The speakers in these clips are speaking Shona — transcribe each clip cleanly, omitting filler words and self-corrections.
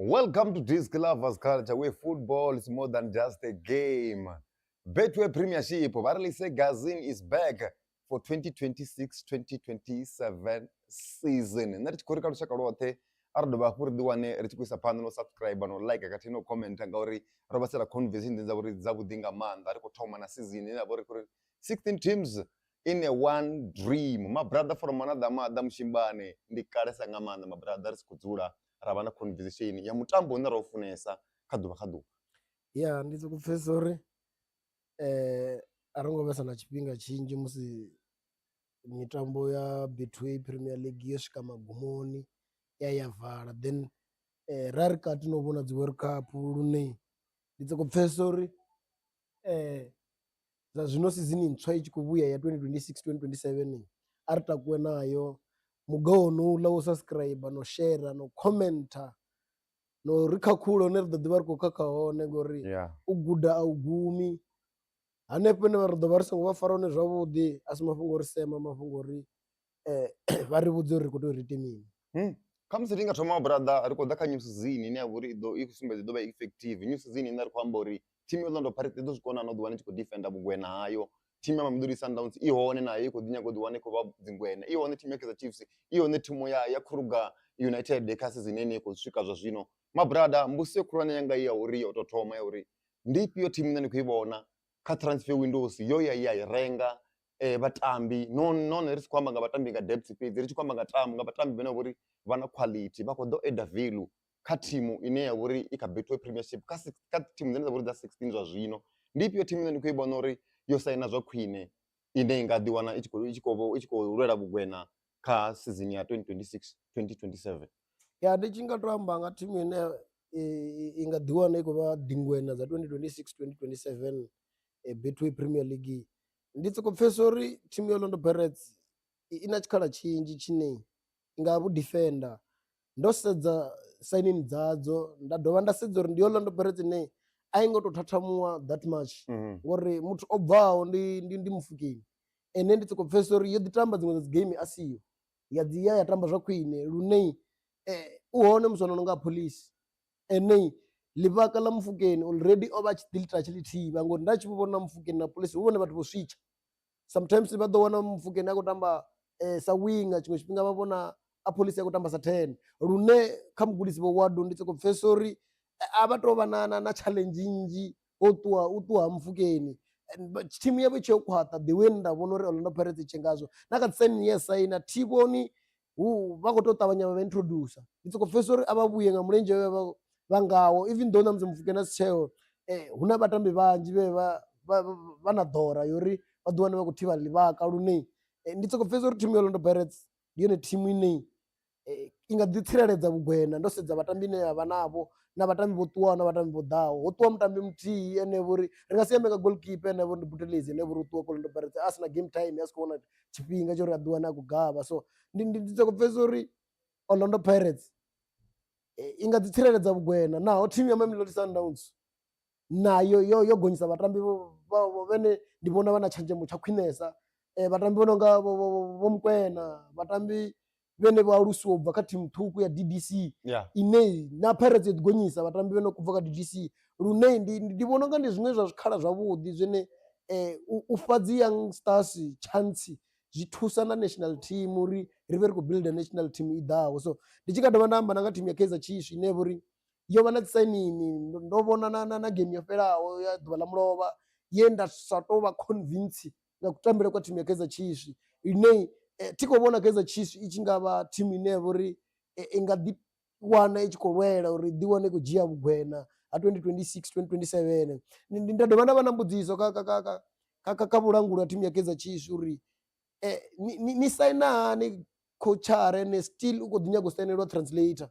Welcome to Diski Lovers Culture, where football is more than just a game. Betway Premiership, Varlise Gazin is back for 2026-2027 season. Nati kurika lushaka lwote arodoba kuri diwane richikuisa pano no subscribe no like akati no comment ngauri robasela conversation ndenza kuri dzabudinga manda ariko thoma na season ina bori kuri 16 teams in a one dream. My brother from another mother mshimbane ndikalesa ngamanda my brother sikudzula ravana conversation ya mutambo una rofunesa kaduva. Yeah, ndizo kufesori arongovesa na chipinga chinji musi mitambo ya Betway Premier League yosvika magumoni yayavhara then rari kati novona dzi World Cup lune ndidzo kupfesori zvazvino sizini ntsva ichikuvuya ya 2026-2027 ari takuwe nayo mugao noula usubscribe noshare nocommenta norikakula une ri ḓo ḓivha ri khou khakha hone ngori u guda a u gumi hanefho ine vha ri ḓo vha ri songo vha fara hone zwavhuḓi a si mafhungo ori sema mafhungo ori vha ri vhudze uri ri khou tea u ri ite mini. Khamusi ri nga thoma brother ri khou ḓa kha new season ine ya vha uri i khou sumbedza i ḓo vha effective. New season ine ri khou amba uri thimu ya Orlando Pirates i ḓo zwi kona na u ḓiwana i tshi khou defenda vhugwena hayo. Thimu ya Mamelodi Sundowns i hone nayo i khou ḓi nyaga u ḓiwana i khou vha dzingwena. I hone thimu ya Kaizer Chiefs, i hone thimu ya Kruger United kha season ine i khou swika zwa zwino. Ma brother, mbudziso khulwane yanga i ya uri yo tou thoma ya uri ndi ifhio thimu ine ni khou i vhona kha transfer windows yo ya i renga vhatambi none ri si khou amba nga vhatambi nga depth fhedzi ri tshi khou amba nga vhatambi vhane vha uri vha na quality vha khou ḓo add value kha thimu ine ya vha uri i kha Betway Premiership kha thimu dzine dza vha uri dza 16 zwa zwino. Ndi ifhio thimu ine ni khou i vhona uri yo saina zwa khwine ine i nga ḓiwana i tshi khou lwela vhugwena kha season ya 2026-2027? Ya ndi tshi nga tou amba nga thimu ine i nga ḓiwana i khou vha dingwena dza 2026-2027 Betway Premier League ndi sokou pfhesesa uri thimu ya Orlando Pirates i na tshikhala tshinzhi tshine i nga vhu defender. Ndo sedza signing dzadzo nda dovha nda sedza uri ndi Orlando Pirates ine a i ngo tou thathamuwa that much ngori muthu o bvaho ndi Mufukeni ene ndi sokou pfhesesa uri yo ḓi tamba dziṅwe dza dzi game a siho ya tamba zwa khwine lune u hone musi ono nga Police ene ḽivhaka ḽa Mufukeni already o vha a tshi ḓi ḽita tshi ḽithivha ngori nda tshi vhona Mufukeni na Police hu vhone vhathu vho switcha. Sometimes vha ḓo wana Mufukeni a khou tamba sa winga, tshiṅwe tshifhinga vha vhona a Police a khou tamba sa 10 lune kha mugudisi vho Wadu ndi sokou pfhesesa uri a vha tou vha na challenge nnzhi u ṱuwa ha Mufukeni. Thimu yavho i tshi yo khwaṱha the way nda vhona uri Orlando Pirates i tshi ngazwo na kha signing ye saina thi vhoni vha khou tou ṱavhanya vha introduce. Ndi sokou pfhesesa uri a vha vhuye nga mulenzhe vha ngawo even though na musi Mufukeni a si tsheo hu na vhatambi vhanzhi vhe vha na ḓora yori vha ḓiwane vha khou thivha ḽivhaka lune ndi sokou pfhesesa uri thimu ya Orlando Pirates ndi yone thimu ine i nga ḓi tsireledza vhugwena ndo sedza vhatambi ine ya vha navho na vhatambi vho ṱuwaho na vhatambi vho ḓaho. Ho ṱuwa mutambi muthihi ene vho ri ri nga si ambe nga goalkeeper ene vho ndi Buthelezi ene vho ri u ṱuwa Orlando Pirates a sina game time a si khou wana tshifhinga tsho uri a ḓiwane a khou gavha. So ndi sokou pfhesesa uri Orlando Pirates i nga ḓi tsireledza vhugwena naho thimu ya Mamelodi Sundowns nayo yo gonyisa vhatambi vhene ndi vhona vha na tshenzhemo tsha khwinesa. Vhatambi vho no nga vho Mukwena, vhatambi vhene vho alusiwa u bva kha thimu ṱhukhu ya DDC ine na Pirates yo ḓi gonyisa vhatambi vhene kubva kha DDC lune ndi vhona unga ndi zwiṅwe zwa zwikhala zwavhuḓi zwine u fha dzi young stars chance zwi thusa na national team uri ri vhe ri khou builder national team i ḓaho. So ndi tshi nga dovha nda amba na nga thimu ya Kaizer Chiefs ine vho uri yo vha na dzisainini ndo vhona na game yo fhelaho ya ḓuvha ḽa mulovha ye nda sa tou vha convince nga kutambele kwa thimu ya Kaizer Chiefs ine thi khou vhona Kaizer Chiefs i tshi nga vha thimu ine ya vha uri i nga ḓi wana i tshi khou lwela uri ḓi wane i khou dzhia vhugwena ha 2026-2027. Nda dovha nda vha na mbudziso kha vhulanguli ha thimu ya Kaizer Chiefs uri ni saina hani coachara ene still u khou ḓi nyaga u sainelwa translator.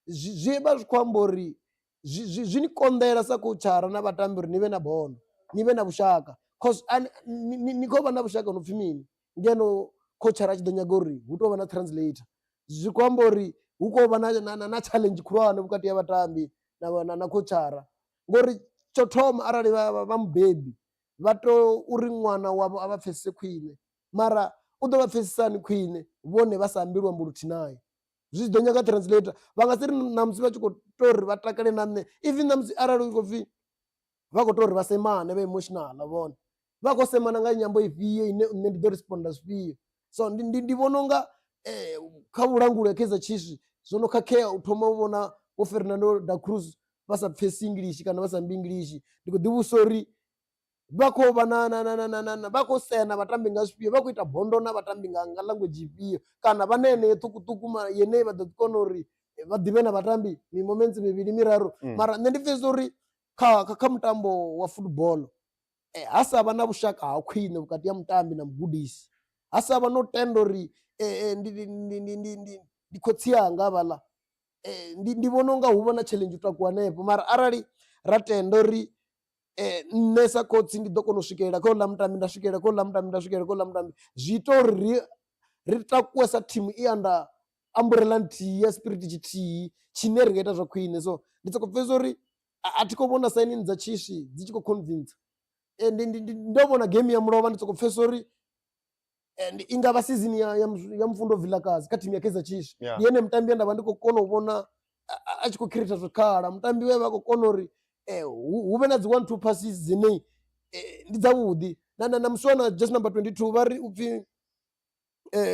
Zwi vha zwi khou amba uri zwi ni konḓela sa coachara na vhatambi uri ni vhe na bono ni vhe na vhushaka cause ni khou vha na vhushaka no pfhi mini ngeno coachara a tshi ḓo nyaga uri hu tou vha na translator. Zwi khou amba uri hu khou vha na challenge khulwane vhukati ya vhatambi na coachara ngori tsho thoma arali vha mubebi vha tou uri ṅwana wavho a vha pfhesese khwine mara u ḓo vha pfhesesani khwine vhone vha sa ambi luambo luthihi naye. zwi ḓo nyaga translator vha nga si ri namusi vha tshi khou tou ri vha takale na nṋe even namusi arali u khou pfhi vha khou tou ri vha semane vha emotional vhone vha khou semana nga nyambo ifhio ine nṋe ndi ḓo responda zwifhio. So ndi vhona unga kha vhulanguli ha Kaizer Chiefs zwo no khakhea u thoma u vhona vho Fernando da Cruz vha sa pfhesi English kana vha sa mbi English. Ndi khou ḓivhusa uri vha khou vha vha khou sea na vhatambi nga zwifhio vha khou ita bondo na vhatambi nga language ifhio kana vha na yeneyo ṱhukhuṱhukhu yeneyi vha ḓo kona uri vha ḓivhe na vhatambi moments mivhili miraru. Mara nṋe ndi pfhesesa uri kha mutambo wa football ha sa vha na vhushaka ha khwine vhukati ha mutambi na mugudisi, ha sa vha no tenda uri ndi khotsi yanga havhaḽa, ndi vhona unga hu vha na challenge u takuwa hanefho. Mara arali ra tenda uri nṋe sa khotsi ndi ḓo kona u swikelela kha uḽa mutambi nda swikelela kha uḽa mutambi nda swikelela kha uḽa mutambi, zwi ita uri ri takuwe sa thimu i anda umbrella nthihi ya spirit tshithihi tshine ri nga ita zwa khwine. So ndi sokou pfhesesa uri a thi khou vhona sainini dza Chiefs dzi tshi khou convince. Ndo vhona game ya mulovha ndi sokou pfhesesa uri i nga vha season ya Mfundo Vilakazi kha thimu ya Kaizer Chiefs. Ndi ene mutambi nda vha ndi khou kona u vhona a tshi khou create zwikhala, mutambi we vha khou kona uri hu vhe na dzi 1-2 passes dzine ndi dzavhuḓi na muswana just number 22 vha ri u pfhi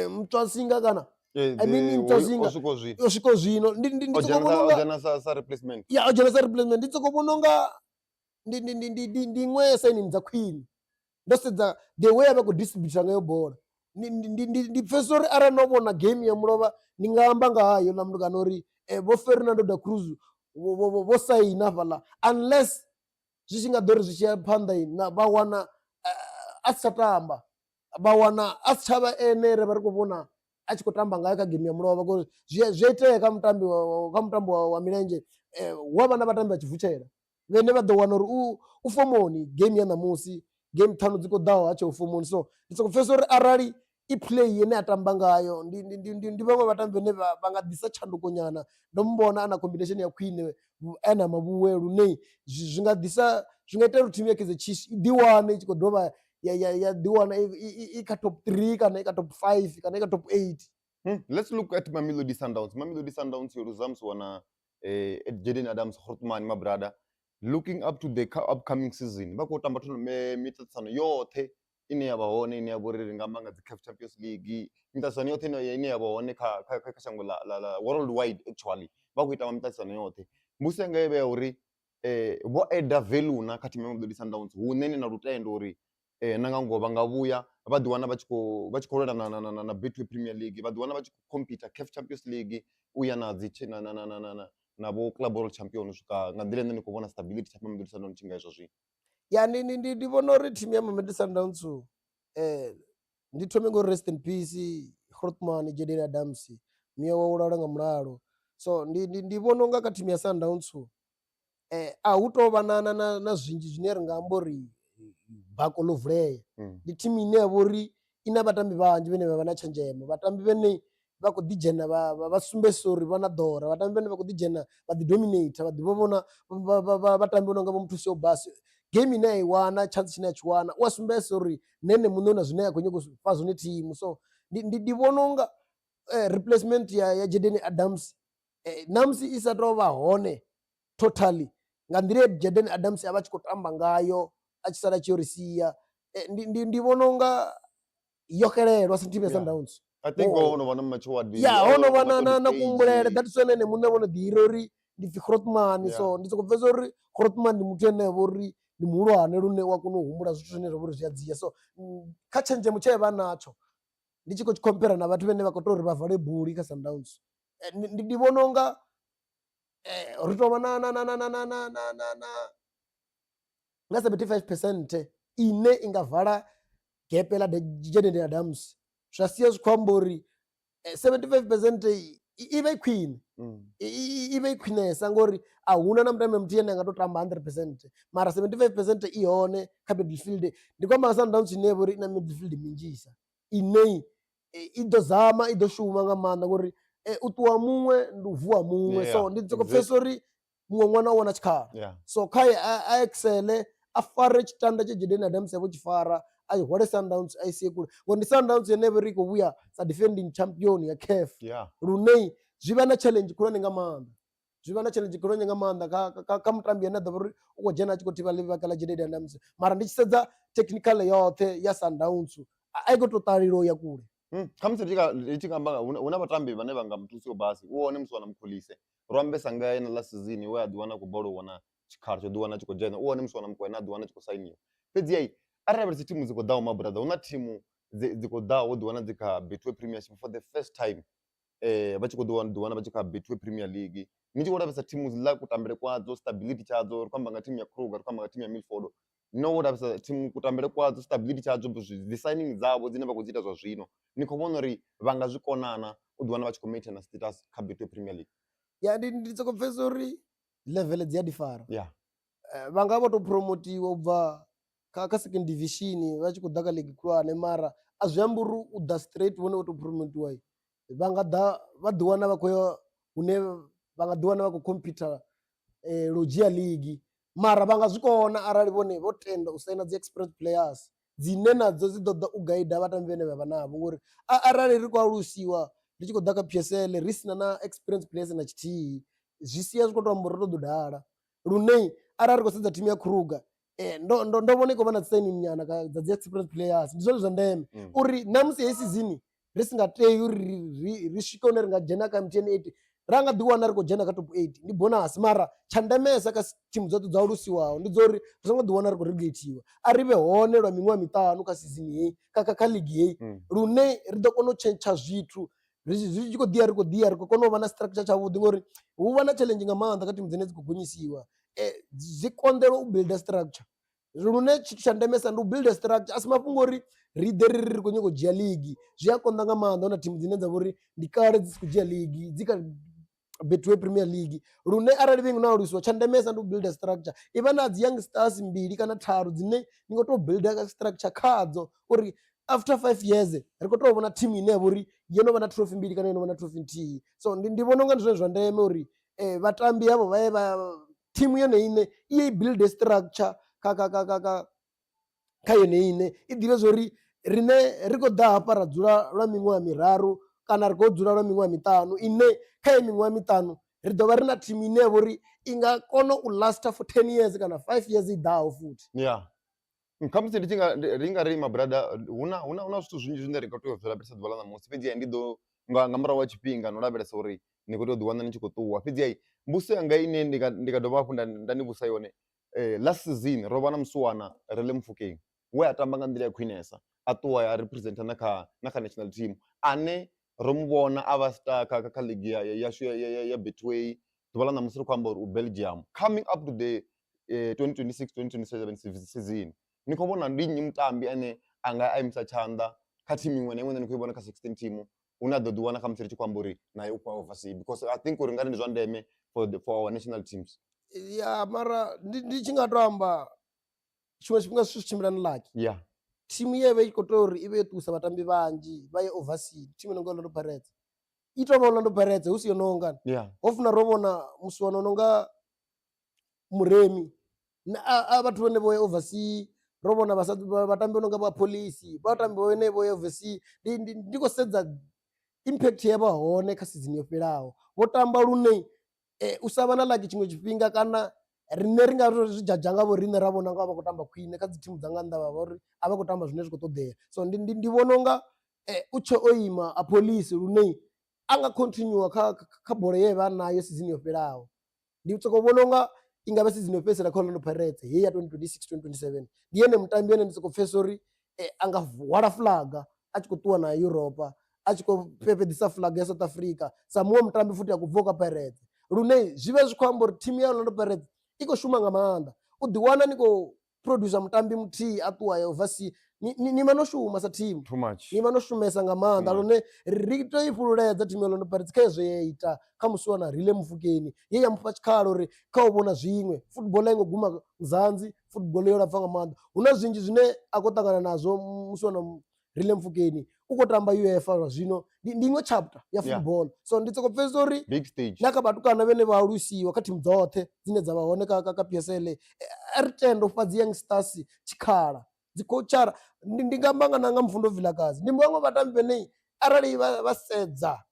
Mtwasinga kana I mean Mtwasinga o swika zwino ndi sokou vhona unga dzhena sa replacement o dzhena sa replacement. Ndi sokou vhona unga ndi iṅwe sainini dza khwine ndo sedza the way vha khou distributor ngayo bola. Ndi pfhesesa uri arali no vhona game ya mulovha ndi nga amba nga hayo na mndu kana uri vho Fernando da Cruz vho saina fhaḽa unless zwi tshi nga ḓo ri zwi tshi ya phanḓa vha wana a si tsha tamba, vha wana a si tshavha ene re vha ri khou vhona a tshi khou tamba ngayo kha game ya mulovha ngori zwi itea kha mutambo wa milenzhe hu avha na vhatambi vha tshivutshela vhene vha ḓo wana uri u fomoni game ya ṋamusi, game ṱhanu dzi khou ḓaho ha tshe u fomoni. So ndi sokou pfhesesa uri arali i play ine a tamba ngayo ndi vhaṅwe vhatambi vhane vha nga ḓisa tshanduko nyana. Ndo muvhona ana combination ya khwine ana mavhuwe lune zwi nga ita uri thimu ya Kaizer Chiefs i ḓi wane i tshi khou dovha ya ḓi wana i kha top 3 kana i kha top 5 kana i kha top 8. Let's look at Mamelodi Sundowns. Mamelodi Sundowns yo lose wana Jaden Adams Hortman, my brother, looking up to the upcoming season vha khou tamba miṱaṱisano yoṱhe ine ya vha hone ine ya vha uri ri nga amba nga dzi CAF Champions League, miṱaṱisano yoṱhe ine ya vha hone kha shango la world wide actually vha khou ita miṱaṱisano yoṱhe. Mbusi yanga i vhe ya uri vho eda value na kha thimu ya Mamelodi Sundowns hune ni na lutendo uri na nga ngoho vha nga vhuya vha ḓi wana vha tshi khou lwela na Betway Premier League, vha ḓi wana vha tshi khou compete CAF Champions League u ya na dzi na vho Club World Champion u swika nga nḓila ine ni khou vhona stability tsha Mamelodi Sundowns tshi nga hezwo zwino. Ya ndi vhona uri thimu ya Mamelodi Sundowns ndi thome ngo rest in peace Grootman Jaden Adams miyo wa ulala nga mulalo. So ndi vhona unga kha thimu ya Sundowns a hu tou vha na zwinzhi zwine ri nga amba uri bako ḽo vulea. Ndi thimu ine ya vha uri i na vhatambi vhanzhi vhane vha vha na tshenzhemo, vhatambi vhane vha khou ḓidzhena vha sumbedzisa uri vha na ḓora, vhatambi vhane vha khou ḓidzhena vha ḓi dominator vha ḓivha vhona vhatambi vho no nga vho Mthusio Basi game ine a i wana chance tshine a tshi wana u a sumbedzisa uri nene muṋe na zwine a khou nyaga u fha zwone thimu. So ndi vhona unga replacement ya Jaden Adams namusi i sa tou vha hone totally nga nḓila ye Jaden Adams a vha tshi khou tamba ngayo a tshi sala tshi yo ri sia, ndi vhona unga yo xelelwa sa thimu ya Sundowns. I think hono vha na matshiwadi hono vha na kuhumbulele that's why nene muṋe vho no ḓira uri ndi pfhi Grootman. So ndi sokou pfhesesa uri Grootman ndi muthu ane vha uri ndi muhulwane lune wa kona u humbula zwithu zwine zwa vha uri zwi a dzhia. So kha tshenzhemo tshe vha natsho ndi tshi khou tshi compare na vhathu vhane vha khou tou ri vha vale buli kha Sundowns, ndi vhona unga ri tou vha na 75% ine i nga vala gepe ḽa Jaden Adams. Zwa sia zwi khou amba uri 75% i vha i khwine, i vha i khwinesa ngori a huna na mutambi muthihi ane a nga tou tamba 100%, mara 75% i hone kha midfield. Ndi kwamba Sundowns ine ya vha uri i na midfield minzhisa ine i ḓo zama i ḓo shuma nga maanḓa ngori u ṱuwa muṅwe ndi u vuwa muṅwe. So ndi sokou pfhesesa uri muṅwe ṅwana u wana tshikhala. So kha a excele a fare tshitanda tshe Jaden Adams ya vho tshi fara a i hwale Sundowns a i sie kule ngori ndi Sundowns ine vha ri khou vhuya sa defending champion ya CAF lune zwi vha na challenge khulwane nga maanḓa, zwi vha na challenge khulwane nga maanḓa kha mutambi ane a ḓo vha uri u khou dzhena a tshi khou thivha ḽivhaka ḽa Jaded Adams, mara ndi tshi sedza technical yoṱhe ya Sundowns a i khou tou ṱalila u ya kule. Kha musi ri tshi nga amba hu na vhatambi vhane vha nga muthusiwa basi u wone Musiwana Mkholise ro ambesa ngae na last season we a ḓi wana a khou bola u wana tshikhala tsho ḓi wana a tshi khou dzhena u wone Musiwana Mkwena a ḓi wana a tshi khou sainiwa. Fhedziha arali dzi thimu dzi khou ḓaho mabrada hu na thimu dzi khou ḓaho ḓi wana dzi kha Betway Premiership for the first time vha tshi khou ḓi wana vha tshi kha Betway Premier League. Ni tshi khou lavhelesa thimu dzi ḽa kutambele kwadzo, stability tshadzo, ri khou amba nga thimu ya Kruger, ri khou amba nga thimu ya Milford, no u lavhelesa thimu kutambele kwadzo, stability tshadzo, dzi signing dzavho dzine vha khou dzi ita zwa zwino, ni khou vhona uri vha nga zwi konana u ḓi wana vha tshi khou maintaina status kha Betway Premier League. Ya ndi sokou pfhesesa uri level dzi a ḓifara, Yeah. vha nga vha tou promotiwa u bva kha second division vha tshi khou ḓa kha league khulwane, mara a zwi amba uri u ḓa straight vhone vho tou promotiwa vha nga ḓa vha ḓi wana vha khou ya hune vha nga ḓi wana vha khou computer lo dzhia league, mara vha nga zwi kona arali vhone vho tenda u saina dzi experience players dzine nadzo dzi ḓo ḓa u gaida vhatambi vhane vha vha navho, ngori arali ri khou alusiwa ri tshi khou ḓa kha PSL ri sina na experience players na tshithihi, zwi sia zwi khou tou amba uri ro ḓo dala lune arali ri khou sedza thimu ya Kruger ndo vhona i khou vha na signing nyana dza dzi experience players. Ndi zwone zwa ndeme uri na musi heyi season ri si nga tei uri ri swike hune ri nga dzhena kha mtn 8 ra nga ḓi wana ri khou dzhena kha top 8 ndi bonus, mara tsha ndemesa kha thimu dzoṱhe dza alusiwaho ndi dzo uri ri songo ḓi wana ri khou relegatiwa, a ri vhe hone lwa miṅwaha miṱanu kha season heyi kha league heyi lune ri ḓo kona u tshentsha zwithu zwi tshi khou ḓiya ri khou kona u vha na structure tshavhuḓi, ngori hu vha na challenge nga maanḓa kha thimu dzine dzi khou gonyisiwa, dzi konḓelwa u builder structure lune tshithu tsha ndemesa ndi u builder structure. A si mafhungo ori ri ḓe ri khou nyanga u dzhia league, zwi a konḓa nga maanḓa hu na thimu dzine dza vha uri ndi kale dzi si khou dzhia league dzi kha Betway Premier League, lune arali vhengi no alusiwa tsha ndemesa ndi u builder structure, i vha na dzi young stars mbili kana tharu dzine ni khou tou builder structure khadzo uri after 5 years ri khou tou vhona thimu ine ya vha uri yo no vha na trophy mbili kana yo no vha na trophy nthihi. So ndi vhona unga ndi zwone zwa ndeme uri vhatambi havho vha ye thimu yone ine i ye i builde structure kha yone ine i ḓivhe zwori rine ri khou ḓa hafha ra dzula lwa miṅwaha miraru kana ri khou dzula lwa miṅwaha miṱanu ine kha iyi miṅwaha miṱanu ri ḓo vha ri na thimu ine ya vha uri i nga kona u lasta for 10 years kana 5 years i ḓaho futhi. Yeah. Kha musi ri nga ri mabrada hu na zwithu zwinzhi zwine ri khou tea u zwi lavhelesa ḓuvha ḽa ṋamusi, fhedziha ndi ḓo nga murahu ha tshifhinga no lavhelesa uri ni khou tea u ḓi wana ni tshi khou ṱuwa. Fhedziha mbuso yanga ine ndi nga dovha hafhu nda ni vhusa yone, last season ro vha na Musiwana ri le Mufokeng we a tamba nga nḓila ya khwinesa a ṱuwa ya representa na kha national team, ane ro mu vhona a vha star kha league yashu ya Betway ḓuvha ḽa ṋamusi ri khou amba uri u Belgium. Coming up to the 2026-2027 season ni khou vhona ndi nnyi mutambi ane a nga a imisa tshanḓa kha thimu iṅwe na iṅwe ine ni khou i vhona kha 16 team une a ḓo ḓi wana kha musi ri tshi khou amba uri naye u khou oversea, because I think uri ngari ndi zwa ndeme for our national teams. Ya mara ndi tshi nga tou amba tshiṅwe tshifhinga zwithu zwi tshimbila na lucky. Yeah. Thimu ye vha i khou tou uri i vhe yo ṱusa vhatambi vhanzhi vha ye oversea, thimu no nga Orlando Pirates i tou vha Orlando Pirates hu si yo nonga. Yeah. Ho funa ro vhona Musiwana no nga Muremi a vhathu vhane vho ya oversea, ro vhona vhatambi no nga vha polisi vhatambi vhane vho ya oversea. Ndi khou sedza impact ya vha hone kha season yo fhelaho, vho tamba lune u sa vha na lucky tshiṅwe tshifhinga kana rine ri nga zwi dzhadzha nga vho riṋe ra vhona nga vha khou tamba khwine kha dzi thimu dza nga nnḓa vha uri a vha khou tamba zwine zwi khou ṱoḓea. So ndi vhona unga u tshe o ima a polisi lune a nga continue kha bola ye vha nayo season yo fhelaho. Ndi sokou vhona unga i nga vha season yo fhedzisela kha Orlando Pirates heyi ya 2026-2027 ndi yene mutambi ane ndi sokou pfhesesa uri a nga hwala flaga a tshi khou ṱuwa na Europa a tshi khou pepedisa flaga ya South Africa sa muṅwe mutambi futhi a khou bvaho kha Pirates, lune zwi vha zwi khou amba uri thimu ya Orlando Pirates i khou shuma nga maanḓa. U ḓi wana ni khou producer mutambi muthihi a ṱuwa ya oversea ni vha no shuma sa thimu, ni vha no shumesa nga maanḓa lune ri tea i fhululedza thimu ya Orlando Pirates kha hezwo ye ita kha Musiwana ri le Mufokeni ye ya mufha tshikhala uri kha u vhona zwiṅwe football a i ngo guma Mzanzi, football yo lapfa nga maanḓa. Hu na zwinzhi zwine a khou ṱangana nazwo Musiwana ri le Mufokeni, u khou tamba UEFA lwa zwino ndi iṅwe chapter ya football. So ndi sokou pfhesesa uri na kha vhatukana vhane vha alusiwa kha thimu dzoṱhe dzine dza vha hone kha PSL ri tende u fha dzi young stars tshikhala dzi coachara. Ndi nga amba nga na nga Mfundo Vilakazi ndi vhaṅwe vhatambi vhane arali vha sedza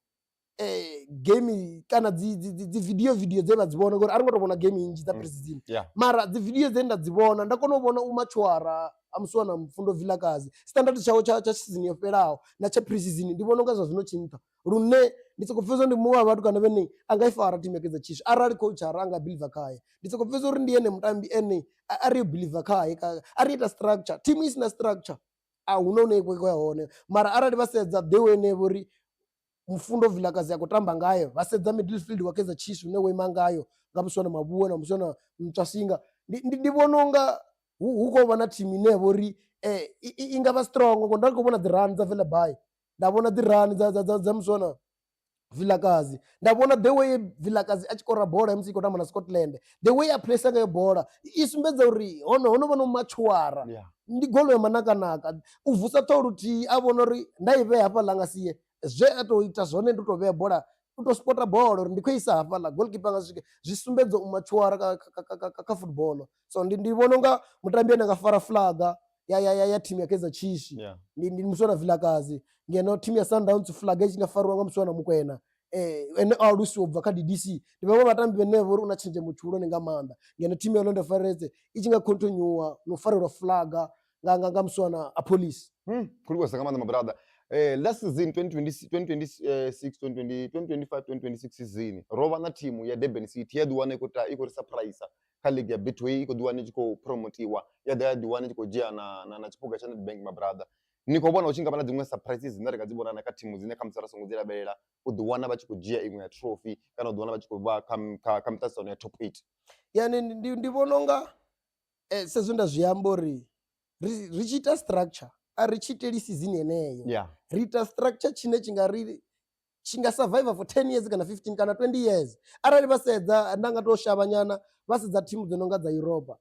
game kana dzi video dze vha dzi vhona ngori a ri ngo to vhona game nnzhi dza pre-season mara dzi video dze nda dzi vhona nda kona u vhona umatshwara a musiwana Mfundo Vilakazi standard tshawo tsha season yo fhelaho na tsha pre-season ndi vhona unga zwa zwino tshi nṱha lune ndi soko pfesa ndi muṅwe wa vhathu kana vhene a nga i fara team ya Kaizer Chiefs arali coach ara nga believer khaye ndi soko pfesa uri ndi ene mutambi ene a ri believer khaye a ri ita structure team is na structure a huna une ikwe ya hone mara arali vha sedza the way ne vhori Mfundo Vilakazi ya kutamba ngayo vha sedza midfield wa Kaizer Chiefs une wo ima ngayo nga Muswana Mabuwe na Muswana Mtswasinga ndi vhona unga hu khou vha na team ine vhori i nga vha strong ngo nda khou vhona dzi run dza Velabai nda vhona dzi run dza Muswana Vilakazi nda vhona the way Vilakazi a tshi kora bola musi i khou tamba na Scotland the way a place nga yo bola i sumbedza uri hono vha no matshwara ndi golo ya manakanaka u vusa ṱhoho luthihi a vhona uri nda i vhea hafha ḽa nga sie zwe a to ita zwone ndi to vhea bola u to spota bola uri ndi khou isa hafha ḽa goalkeeper nga swike zwi sumbedza u matshwara ka football so ndi vhona unga mutambi ane nga fara flaga ya team ya Kaizer Chiefs ndi Muswana Vilakazi ngeno team ya Sundowns flaga i nga fariwa nga Muswana Mukwena ene a lusi ubva kha DDC ndi vhaṅwe vhatambi vhane vho ri una tshenzhemo tshihulwane nga maanḓa ngeno team ya Orlando Pirates i tshi nga continue no farelwa flaga nga Muswana a police khulukesa nga maanḓa mabrada last season 2025-2026 season ro vha na team ya Durban City ya ḓiwana i khou ri surprise kha league ya Betway i khou ḓiwana i tshi khou promotiwa ya ḓiwana i tshi khou dzhia na tshiphuga tsha Nedbank mabrada ni khou vhona hu tshi nga vha na dziṅwe surprises dzine ri nga dzi vhona na kha thimu dzine kha musi ra songo dzi lavhelela u ḓiwana vha tshi khou dzhia iṅwe ya trophy kana u ḓiwana vha tshi khou vha kha miṱaṱisano ya top 8 yani ndi vhona unga sezwo nda zwi amba uri ri tshi ita structure a ri tshi iteli season yeneyo ri ita structure tshine tshi nga survive for 10 years kana 15 kana 20 years arali vha sedza nda nga to shavha nyana vha sedza thimu dzo no nga dza Europa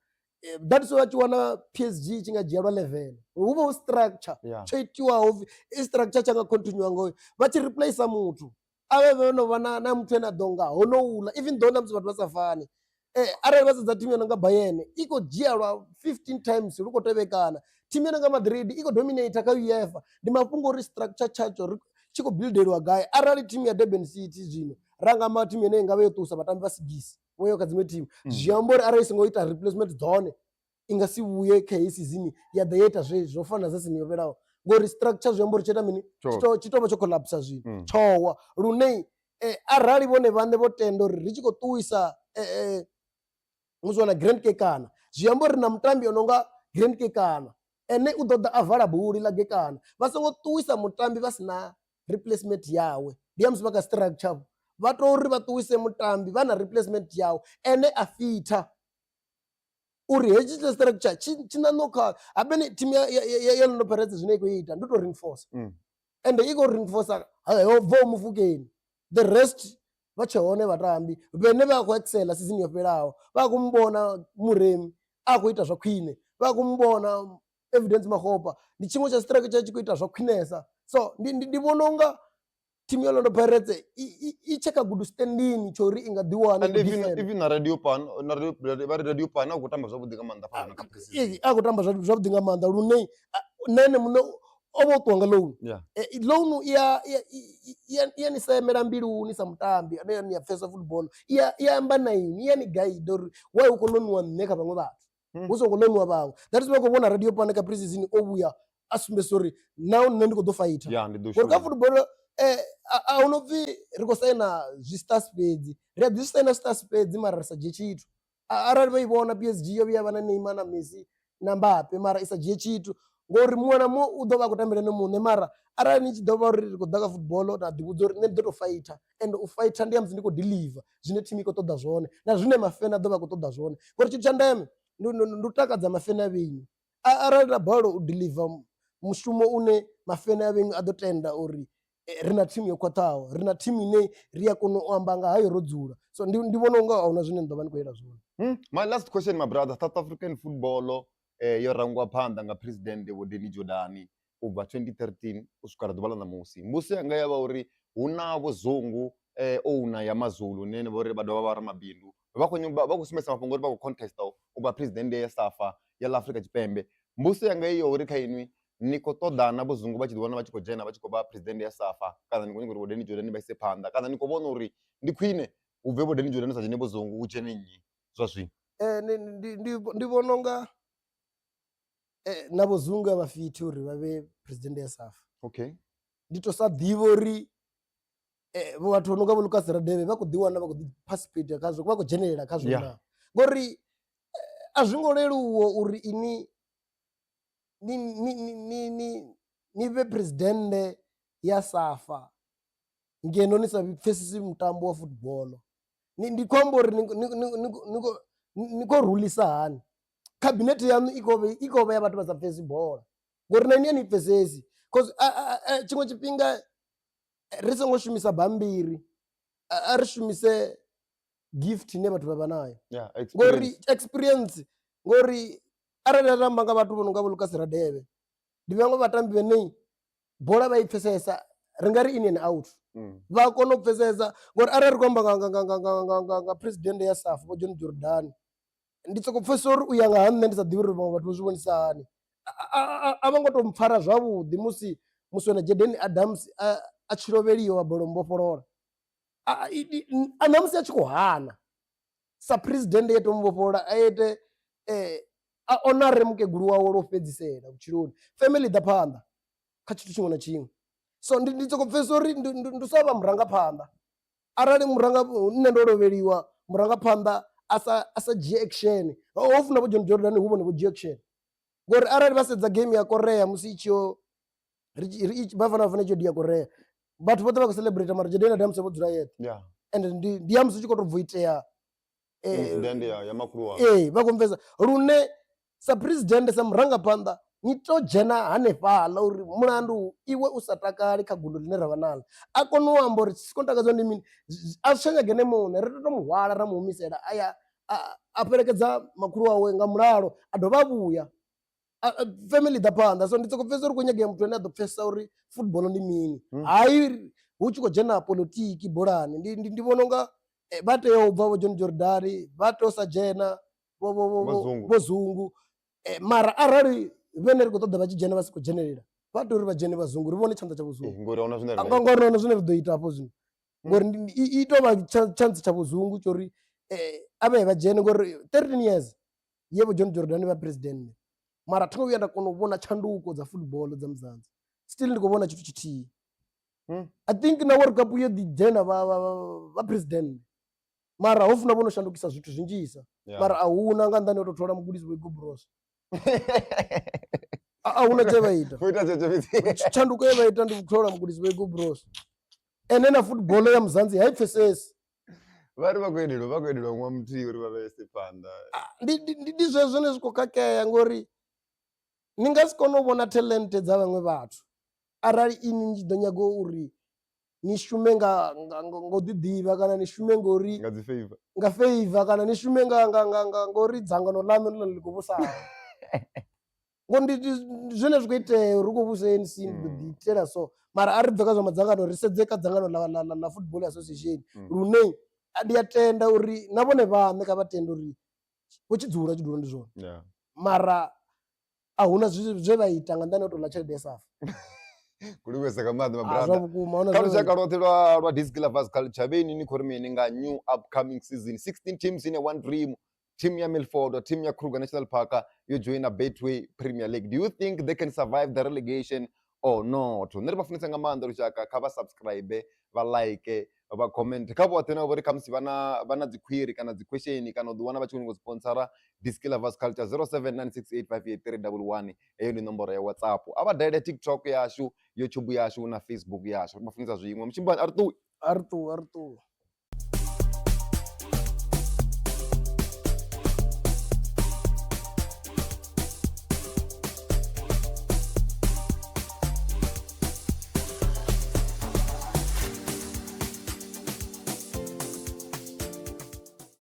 that's why tshi wana PSG tshi nga dzhia lwa 11 hu vha hu structure tsho itiwaho i structure tsha nga continue ngoyo vha tshi replace muthu avhe no vha na muthu ene a donga hono ula even though na musi vhathu vha sa fani arali vha sedza thimu yo no nga Bayern i khou dzhia lwa 15 times lu khou tevhekana thimu yo no nga Madrid i khou dominate kha UEFA ndi mafhungo uri structure tshatsho tshi khou buildeliwa gai arali thimu ya Durban City zwino ranga ma thimu ine nga vha yo ṱusa vhatambi vha sigisi vhoyo kha dziṅwe thimu zwi amba uri arali i songo ita replacement dzone i nga si vhuye kha heyi season ya ḓa ya ita zwo fana na season yo fhelaho ngori structure zwi amba uri tshi ita mini tshi tou vha tsho collapse zwino tshowa lune arali vhone vhaṋe vho tenda uri ri tshi khou ṱuwisa Muswana Grand Kekana zwi amba uri na mutambi ono nga Grand Kekana ene u ḓo ḓa a vala buli ḽa Gekana vha songo ṱuwisa mutambi vha sina replacement yawe ndi ya musi vha kha structure vha to uri vha ṱuwise mutambi vha na replacement yawe ene a fitha uri hedzi structure tshi na nokha habeni team ya Orlando Pirates zwine i khou ita ndi to reinforce ende i khou reinforce hayo vo mufukeni the rest vha tshe hone vhatambi vhene vha khou excel season yo fhelaho vha khou mbona Muremi a khou ita zwa khwine vha khou mbona Evidence Makgopa ndi tshiṅwe tsha structure tshi khou ita zwa khwinesa so ndi vhona unga team ya Orlando Pirates i cheka good standing chori inga ḓiwana even na radio pan a khou tamba zwavhuḓi nga maanḓa fhano kha preseason a khou tamba zwavhuḓi nga maanḓa lune nene muno o vho ṱuwa nga loan loan iya ni semela mbiluni sa mutambi ane ni ya pfesa football iya amba na ini iya ni guide uri why u khou loaniwa nṋe kha vhaṅwe vhathu hu songo loaniwa vhaṅwe that is why khou vhona radio pan kha preseason o vhuya a sumbesa uri now nṋe ndi khou ḓo fighter ngori kha football a hu no pfhi ri khou saina zwi stars fhedzi ri a ḓi saina stars fhedzi mara ri sa dzhie tshithu arali vha i vhona PSG yo vhuya vha na Neymar na Messi na Mbappe mara i sa dzhie tshithu ngori muṅwe na muṅwe u ḓo vha a khou tambela ene muṋe mara arali ni tshi ḓo vha uri ri khou ḓa kha football na ḓivhudza uri nṋe ndi ḓo to fighter and u fighter ndi ya musi ndi khou deliver zwine thimu i khou ṱoḓa zwone na zwine mafena a ḓo vha khou ṱoḓa zwone ngori tshithu tsha ndeme ndi u takadza mafena a vhenyu arali na balelwa u deliver mushumo une mafena a vhenyu a ḓo tenda uri ri na thimu yo khwaṱhaho ri na thimu ine ri a kona u amba nga hayo ro dzula so ndi vhona unga ahuna zwine ni ḓo vha ni khou ita zwone my last question my brother South African football yo rangiwa phanḓa nga president Vho Danny Jordaan u bva 2013 u swika ḓuvha ḽa ṋamusi mbusi yanga ya vha uri hu na vho Zungu owner ya Mazulu nene vha uri vha dovha vha ramabindu vha khou sumbedza mafhungo uri vha khou contesta u vha president ya SAFA ya ḽa Afrika Tshipembe mbusi yanga iyo uri kha inwi ni khou ṱoḓana vho Zungu vha tshi ḓiwana vha tshi khou dzhena vha tshi khou vha president ya SAFA kana ni khou nyanga uri vho Danny Jordan vha ise phanḓa kana ni khou vhona uri ndi khwine u bve vho Danny Jordan sa dzhene vho Zungu u dzhene nnyi zwa zwino? Ndi vhona unga na vho Zungu a vha fithi uri vha vhe president ya SAFA. Okay. Ndi to sa ḓivha uri vhathu vho no nga vho Lucas Radebe vha khou ḓiwana vha khou ḓi participate khazwo vha khou dzhenelela khazwo na ngori a zwi ngo leluwa uri ni vhe president ya SAFA ngeno ni sa pfesesi mutambo wa football. Ndi khou amba uri ni khou rulisa hani cabinet yanu i khou vha ya vhathu vha sa pfesesi bola ngori na ni ni pfesesi cause tshiṅwe tshifhinga ri songo shumisa bambiri a ri shumise gift ine vhathu vha vha nayo ngori experience ngori arali ra tamba nga vhathu vho no nga vho Lucas Radebe ndi vhaṅwe vhatambi vhane bola vha i pfesesa ri nga ri in and out vha kona u pfesesa ngori arali ri khou amba nga president ya SAFA vho John Jordan ndi soko pfesesa uri u ya nga ha nṋe ndi sa ḓivhi uri vhaṅwe vhathu vho zwi vhonisa hani a vha ngo to mpfara zwavhuḓi musi wana Jaden Adams a tshi lovheliwa wa bola mbofholola na musi a tshi khou hana sa president ye to mbofholola a ite a honore mukegulu wawe lwo fhedzisela vhutshiloni family ḓa phanḓa kha tshithu tshiṅwe na tshiṅwe. So ndi soko pfesesa uri ndi sa vha murangaphanḓa arali nṋe ndo lovheliwa murangaphanḓa a sa dzhie action ho funa vho John Jordan hu vhone vho dzhie action ngori arali vha sedza game ya Korea musi i tshi yo vha fanela tshi ya Korea vhathu vhoṱhe vha khou celebrate mara Jaden Adams vho dzula yeṱhe and ndi ya musi tshi khou to bvo itea incident ya makhulu wa vha khou mvesa lune sa president sa murangaphanḓa ni to dzhena hanefhaḽa uri mulandu iwe u sa takali kha gundo ḽine ravha naḽo a kone u amba uri siko takadzwa ndi mini a zwi tsha nyagene muṋe ri to muhwala ra mu humisela aya a fhelekedza makhulu wawe nga mulalo a dovha a vhuya family ḓa phanḓa. So ndi soko pfesesa uri khou nyagea muthu ane a ḓo pfesesa uri football ndi mini hayi hu tshi khou dzhena politiki bolani ndi vhona unga vha tea u bva vho John Jordan vha tea u sa dzhena vho Zungu mara arali vhene ri khou ṱoḓa vha tshi dzhena vha si khou dzhenelela vha tea uri vha dzhene vha Zungu ri vhone tshanḓa tsha vho Zungu ngori ahuna zwine ri ḓo ita hafho zwino ngori i tou vha chance tsha vho Zungu tsha uri a vhe vha dzhene ngori 13 years ye vho John Jordan vha president mara thi ngo vhuya nda kona u vhona tshanduko dza football dza Mzansi still ndi khou vhona tshithu tshithihi. I think na World Cup yo ḓi dzhena vha president mara ho funa vho no shandukisa zwithu zwinzhisa mara a huna nga nḓani o to thola mugudisi vho Igobros a huna tshe vha ita tshanduko ye vha ita ndi thola mugudisi vho Igobros ene na football ya Mzansi ha i pfesesi vha ri vha khou edelwa ṅwa muthihi uri vha vhese phanḓa ndi zwezwo zwine zwi khou khakhea ngori ni nga si kone u vhona talent dza vhaṅwe vhathu arali ini ni tshi ḓo nyaga uri ni shume nga u ḓiḓivha kana ni shume ngori nga favor kana ni shume ngori dzangano ḽaṋu ḽi khou vhusaho ngori ndi zwine zwi khou itea uri khou vhusa ANC ndi ḓo ḓi itela so mara a ri bve kha zwa madzangano ri sedze kha dzangano ḽa football association lune ndi a tenda uri na vhone vhaṋe kha vha tende uri vho tshi dzula ndi zwone mara a huna zwe vha ita nga nḓani o tou ḽa tshelede ya SAFA kulivesa nga maḓi mabrada kha lushaka lwoṱhe lwa Diski Lovers Culture vheni ni khou ri mini nga new upcoming season 16 teams in a one dream team ya Milford team ya Kruger National Park yo joina Betway Premier League. Do you think they can survive the relegation or not? Nṋe ri vha funesa nga maanḓa lushaka kha vha subscribe vha like vha comment kha vhoṱhe na vho ri khamusi vha na dzi query kana dzi question kana u ḓi wana vha tshi khou sponsora Diski Lovers Culture 0796858311 heyo ndi nomboro ya WhatsApp a vha dalele TikTok yashu YouTube yashu na Facebook yashu ri vha funesa zwiṅwe mtshimbani a ri ṱuwi